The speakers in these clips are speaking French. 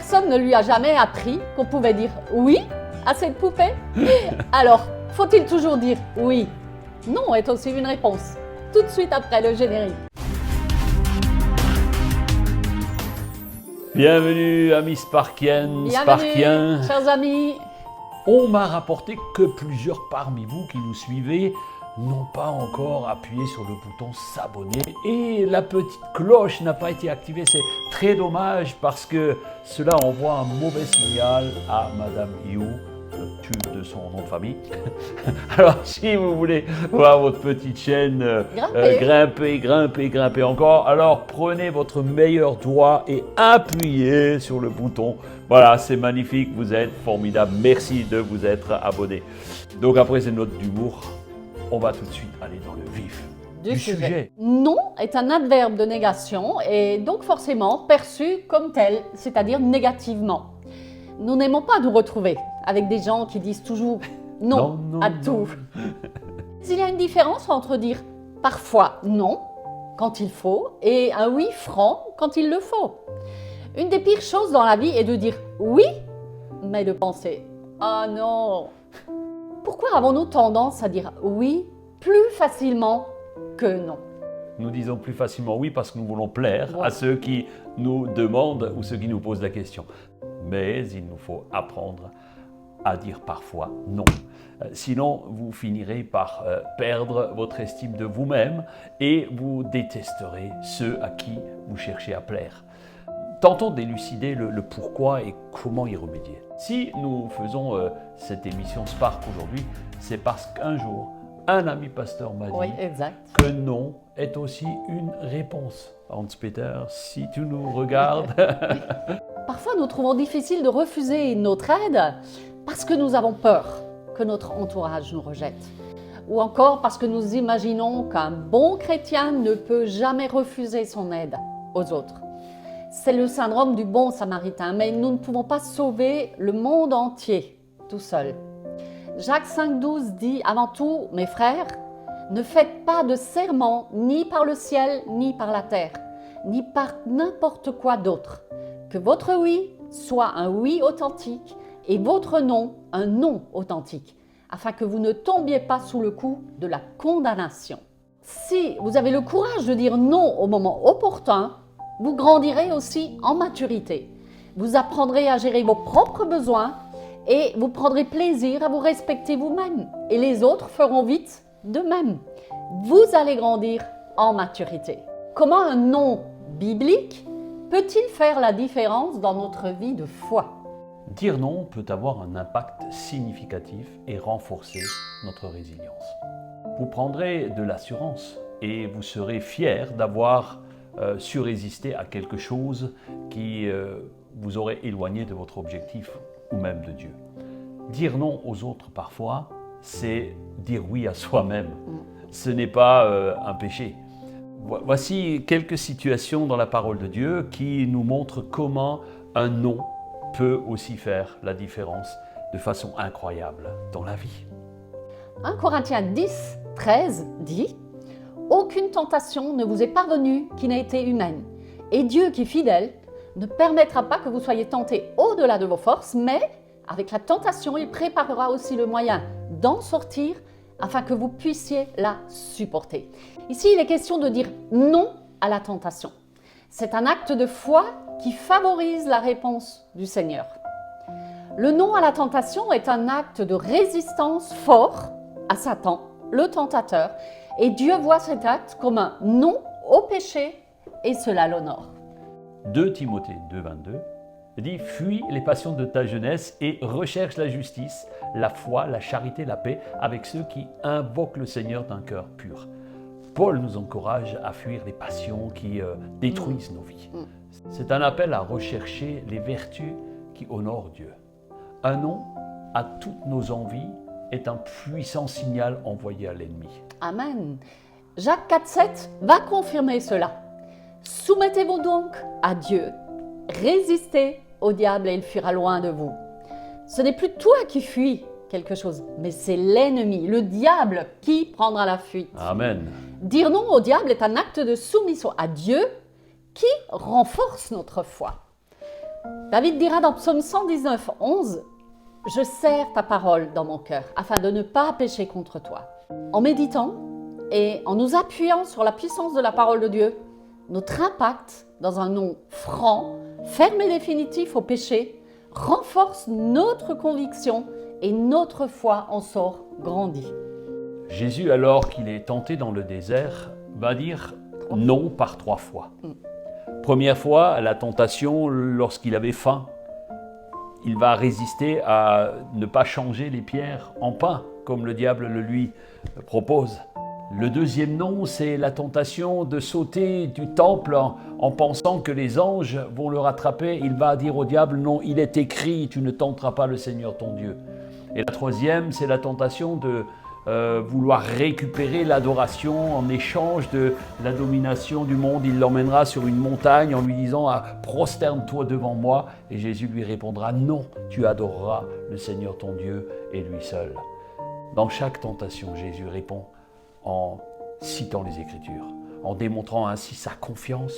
personne ne lui a jamais appris qu'on pouvait dire oui à cette poupée? Alors, faut-il toujours dire oui? Non est aussi une réponse. Tout de suite après le générique. Bienvenue amis Sparkiennes, Sparkiens. Chers amis. On m'a rapporté que plusieurs parmi vous qui nous suivez n'ont pas encore appuyé sur le bouton s'abonner et la petite cloche n'a pas été activée. C'est très dommage parce que cela envoie un mauvais signal à Madame You, le tube de son nom de famille. Alors si vous voulez voir votre petite chaîne grimper encore, alors prenez votre meilleur doigt et appuyez sur le bouton. Voilà, c'est magnifique, vous êtes formidable. Merci de vous être abonné. Donc après ces notes d'humour, on va tout de suite aller dans le vif du sujet. Non est un adverbe de négation et donc forcément perçu comme tel, c'est-à-dire négativement. Nous n'aimons pas nous retrouver avec des gens qui disent toujours non, à tout. Il y a une différence entre dire parfois non quand il faut et un oui franc quand il le faut. Une des pires choses dans la vie est de dire oui, mais de penser ah non. Pourquoi avons-nous tendance à dire oui plus facilement que non? Nous disons plus facilement oui parce que nous voulons plaire à ceux qui nous demandent ou ceux qui nous posent la question. Mais il nous faut apprendre à dire parfois non. Sinon, vous finirez par perdre votre estime de vous-même et vous détesterez ceux à qui vous cherchez à plaire. Tentons d'élucider le pourquoi et comment y remédier. Si nous faisons cette émission Spark aujourd'hui, c'est parce qu'un jour, un ami pasteur m'a dit que non est aussi une réponse. Hans-Peter, si tu nous regardes. Parfois, nous trouvons difficile de refuser notre aide parce que nous avons peur que notre entourage nous rejette. Ou encore parce que nous imaginons qu'un bon chrétien ne peut jamais refuser son aide aux autres. C'est le syndrome du bon samaritain, mais nous ne pouvons pas sauver le monde entier tout seul. Jacques 5,12 dit « Avant tout, mes frères, ne faites pas de serment ni par le ciel, ni par la terre, ni par n'importe quoi d'autre. Que votre oui soit un oui authentique et votre non un non authentique, afin que vous ne tombiez pas sous le coup de la condamnation. » Si vous avez le courage de dire non au moment opportun, vous grandirez aussi en maturité. Vous apprendrez à gérer vos propres besoins et vous prendrez plaisir à vous respecter vous-même. Et les autres feront vite de même. Vous allez grandir en maturité. Comment un non biblique peut-il faire la différence dans notre vie de foi? Dire non peut avoir un impact significatif et renforcer notre résilience. Vous prendrez de l'assurance et vous serez fier d'avoir su résister à quelque chose qui vous aurait éloigné de votre objectif ou même de Dieu. Dire non aux autres parfois, c'est dire oui à soi-même. Ce n'est pas un péché. Voici quelques situations dans la parole de Dieu qui nous montrent comment un non peut aussi faire la différence de façon incroyable dans la vie. 1 Corinthiens 10, 13 dit « Aucune tentation ne vous est parvenue qui n'ait été humaine, et Dieu qui est fidèle ne permettra pas que vous soyez tentés au-delà de vos forces, mais avec la tentation, il préparera aussi le moyen d'en sortir afin que vous puissiez la supporter. » Ici, il est question de dire non à la tentation. C'est un acte de foi qui favorise la réponse du Seigneur. Le non à la tentation est un acte de résistance fort à Satan, le tentateur, et Dieu voit cet acte comme un non au péché et cela l'honore. 2 Timothée 2,22 dit « Fuis les passions de ta jeunesse et recherche la justice, la foi, la charité, la paix avec ceux qui invoquent le Seigneur d'un cœur pur. » Paul nous encourage à fuir les passions qui détruisent nos vies. C'est un appel à rechercher les vertus qui honorent Dieu. Un non à toutes nos envies est un puissant signal envoyé à l'ennemi. Amen. Jacques 4,7 va confirmer cela. Soumettez-vous donc à Dieu. Résistez au diable et il fuira loin de vous. Ce n'est plus toi qui fuis quelque chose, mais c'est l'ennemi, le diable, qui prendra la fuite. Amen. Dire non au diable est un acte de soumission à Dieu qui renforce notre foi. David dira dans Psaume 119, 11, « Je serre ta parole dans mon cœur afin de ne pas pécher contre toi. » En méditant et en nous appuyant sur la puissance de la parole de Dieu, notre impact dans un non franc, ferme et définitif au péché, renforce notre conviction et notre foi en sort grandie. Jésus, alors qu'il est tenté dans le désert, va dire non par 3 fois. Première fois, à la tentation, lorsqu'il avait faim, il va résister à ne pas changer les pierres en pain, comme le diable le lui propose. Le deuxième non, c'est la tentation de sauter du temple en pensant que les anges vont le rattraper. Il va dire au diable, non, il est écrit, tu ne tenteras pas le Seigneur ton Dieu. Et la troisième, c'est la tentation de vouloir récupérer l'adoration en échange de la domination du monde. Il l'emmènera sur une montagne en lui disant « Prosterne-toi devant moi » et Jésus lui répondra « Non, tu adoreras le Seigneur ton Dieu et lui seul ». Dans chaque tentation, Jésus répond en citant les Écritures, en démontrant ainsi sa confiance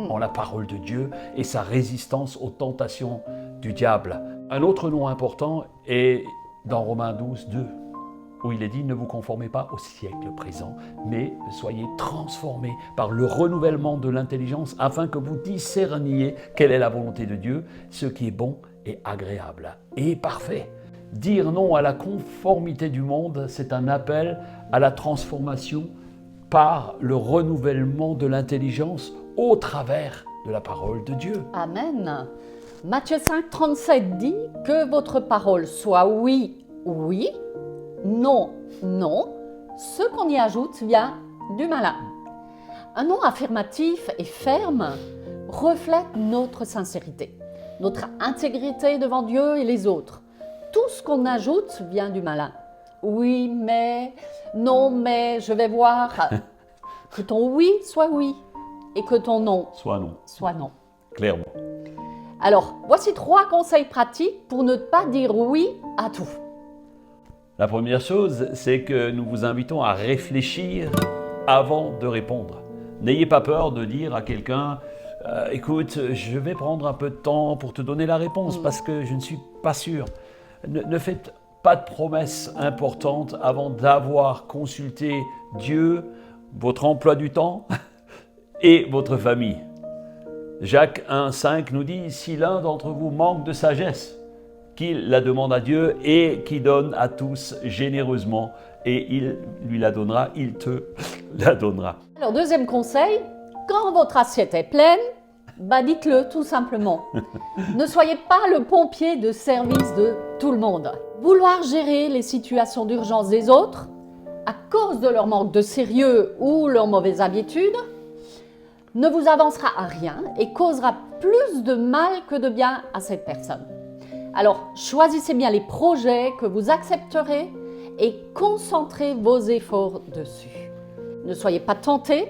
en la parole de Dieu et sa résistance aux tentations du diable. Un autre nom important est dans Romains 12, 2. Où il est dit « Ne vous conformez pas au siècle présent, mais soyez transformés par le renouvellement de l'intelligence afin que vous discerniez quelle est la volonté de Dieu, ce qui est bon et agréable et parfait. » Dire non à la conformité du monde, c'est un appel à la transformation par le renouvellement de l'intelligence au travers de la parole de Dieu. Amen. Matthieu 5, 37 dit « Que votre parole soit oui, oui, non, non, ce qu'on y ajoute vient du malin. » Un non affirmatif et ferme reflète notre sincérité, notre intégrité devant Dieu et les autres. Tout ce qu'on ajoute vient du malin. Oui, mais, non, mais, je vais voir. Que ton oui soit oui et que ton non soit non. Soit non. Clairement. Alors, voici 3 conseils pratiques pour ne pas dire oui à tout. La première chose, c'est que nous vous invitons à réfléchir avant de répondre. N'ayez pas peur de dire à quelqu'un « Écoute, je vais prendre un peu de temps pour te donner la réponse parce que je ne suis pas sûr. » Ne faites pas de promesses importantes avant d'avoir consulté Dieu, votre emploi du temps et votre famille. Jacques 1,5 nous dit « Si l'un d'entre vous manque de sagesse, qu'il la demande à Dieu et qui donne à tous généreusement et il lui la donnera, il te la donnera. » Alors, deuxième conseil, quand votre assiette est pleine, dites-le tout simplement. Ne soyez pas le pompier de service de tout le monde. Vouloir gérer les situations d'urgence des autres à cause de leur manque de sérieux ou leurs mauvaises habitudes ne vous avancera à rien et causera plus de mal que de bien à cette personne. Alors, choisissez bien les projets que vous accepterez et concentrez vos efforts dessus. Ne soyez pas tentés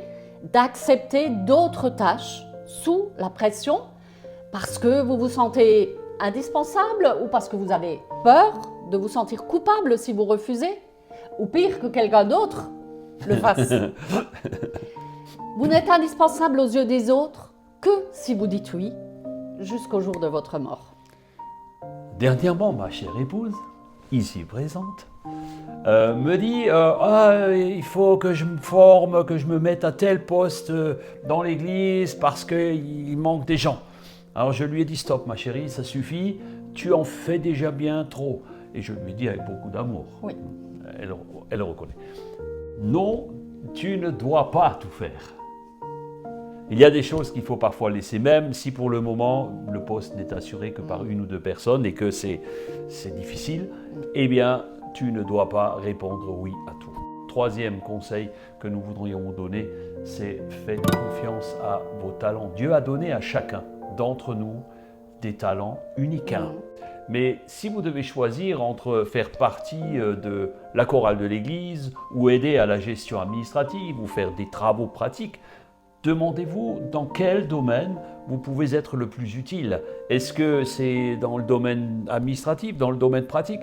d'accepter d'autres tâches sous la pression parce que vous vous sentez indispensable ou parce que vous avez peur de vous sentir coupable si vous refusez ou pire que quelqu'un d'autre le fasse. Vous n'êtes indispensable aux yeux des autres que si vous dites oui jusqu'au jour de votre mort. Dernièrement, ma chère épouse, ici présente, me dit il faut que je me forme, que je me mette à tel poste dans l'église parce qu'il manque des gens. Alors je lui ai dit stop ma chérie, ça suffit, tu en fais déjà bien trop. Et je lui ai dit avec beaucoup d'amour. Oui. Elle reconnaît. Non, tu ne dois pas tout faire. Il y a des choses qu'il faut parfois laisser, même si pour le moment le poste n'est assuré que par 1 ou 2 personnes et que c'est difficile, eh bien tu ne dois pas répondre oui à tout. Troisième conseil que nous voudrions vous donner, c'est faites confiance à vos talents. Dieu a donné à chacun d'entre nous des talents uniques. Mais si vous devez choisir entre faire partie de la chorale de l'église ou aider à la gestion administrative ou faire des travaux pratiques, demandez-vous dans quel domaine vous pouvez être le plus utile. Est-ce que c'est dans le domaine administratif, dans le domaine pratique?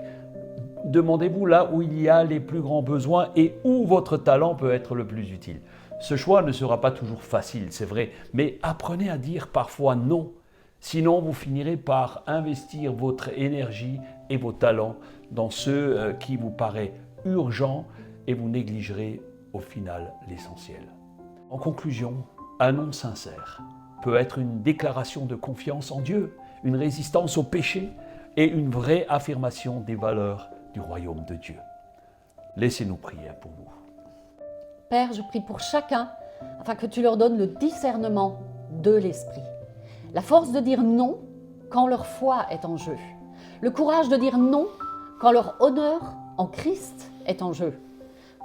Demandez-vous là où il y a les plus grands besoins et où votre talent peut être le plus utile. Ce choix ne sera pas toujours facile, c'est vrai, mais apprenez à dire parfois non Sinon, vous finirez par investir votre énergie et vos talents dans ce qui vous paraît urgent et vous négligerez au final l'essentiel. En conclusion, un non sincère peut être une déclaration de confiance en Dieu, une résistance au péché et une vraie affirmation des valeurs du royaume de Dieu. Laissez-nous prier pour vous. Père, je prie pour chacun afin que tu leur donnes le discernement de l'esprit. La force de dire non quand leur foi est en jeu. Le courage de dire non quand leur honneur en Christ est en jeu.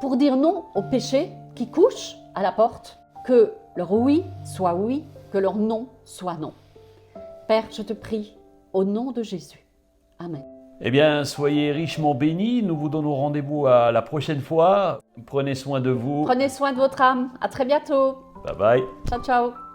Pour dire non au péché qui couche à la porte, que leur oui soit oui, que leur non soit non. Père, je te prie au nom de Jésus. Amen. Eh bien, soyez richement bénis. Nous vous donnons rendez-vous à la prochaine fois. Prenez soin de vous. Prenez soin de votre âme. À très bientôt. Bye bye. Ciao, ciao.